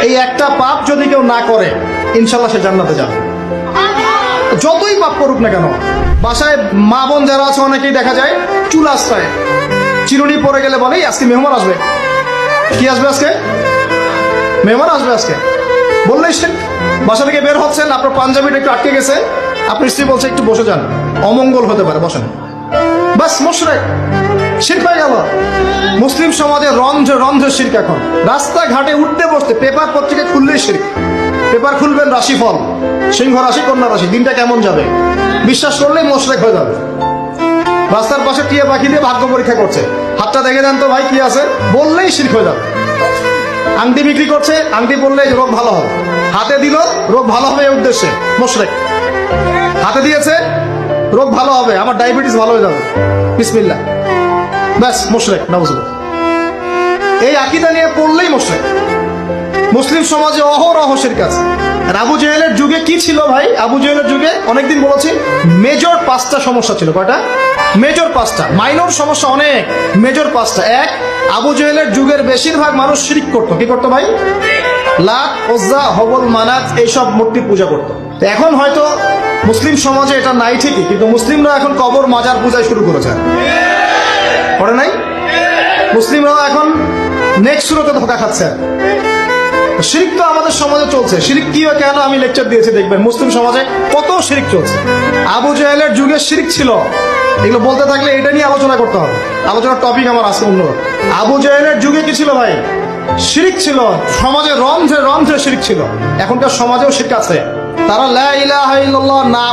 এই একটা পাপ যদি কেউ না করে ইনশাল্লাহ সে জান্নাতে যাবে, যতই পাপ করুক না কেন। বাসায় মা বোন যারা আছে অনেকেই দেখা যায় চুল আশ্রয় চিরুনি পরে গেলে বলে আজকে মেহমান আসবে। কি আসবে আজকে? মেহমান আসবে আজকে বললেই সে বাসা থেকে বের হচ্ছেন, আপনার পাঞ্জাবিটা একটু আটকে গেছে, আপনার স্ত্রী বলছে একটু বসে যান, অমঙ্গল হতে পারে, বসেন। বাস মুশরিক, শিরক হয়ে গেল। মুসলিম সমাজে রন্ধ্রে রন্ধ্রে শিরক। এখন রাস্তাঘাটে উঠতে বসতে পেপার পত্রিকা খুললেই শিরক। পেপার খুলবেন রাশিফল, সিংহ রাশি কন্যা রাশি, দিনটা কেমন যাবে বিশ্বাস করলেই মুশরিক হয়ে যাবে। রাস্তার পাশে টিয়া পাখি দিয়ে ভাগ্য পরীক্ষা করছে, হাতটা দেখে দেন তো ভাই কি আছে, বললেই শিরক হয়ে যাবে। আংটি বিক্রি করছে, আংটি পরলে রোগ ভালো হবে, হাতে দিল রোগ ভালো হবে এই উদ্দেশ্যে মুশরিক। হাতে দিয়েছে রোগ ভালো হবে, আমার ডায়াবেটিস ভালো হয়ে যাবে, বিসমিল্লাহ, ব্যাস মুশরিক, নাউজুবিল্লাহ। এই আকীদা নিয়ে পড়লেই মুশরিক। মুসলিম সমাজে অহরহ শিরক আছে। আর আবু জেহেলের যুগে কি ছিল ভাই? আবু জেহেলের যুগে অনেকদিন বলেছি মেজর 5টা সমস্যা ছিল। কয়টা? মেজর 5টা, মাইনর সমস্যা অনেক, মেজর 5টা। এক, আবু জেহেলের যুগের বেশিরভাগ মানুষ শিরক করতো। কি করতো ভাই? লাত, উজ্জা, হবল, মানাত এইসব মূর্তি পূজা করতো। এখন হয়তো মুসলিম সমাজে এটা নাই ঠিকই, কিন্তু মুসলিমরা এখন কবর মাজার পূজায় শুরু করেছে, করে নাই? মুসলিমরাও এখন নেক্সট শুরুতে ধোকা খাচ্ছে। শিরক তো আমাদের সমাজে চলছে। শিরক কি হয় কেন আমি লেকচার দিয়েছি, দেখবেন মুসলিম সমাজে কত শিরক চলছে। আবু জেহেলের যুগে শিরক ছিল, এগুলো বলতে থাকলে এটা নিয়ে আলোচনা করতে হবে। আলোচনার টপিক আমার আজকে অন্য। আবু জেহেলের যুগে কি ছিল ভাই? শিরক ছিল, সমাজে রন্ধ্রে রন্ধ্রে শিরক ছিল। এখনকার সমাজেও শিরক আছে। তারা লা ইলাহা ইল্লাল্লাহ না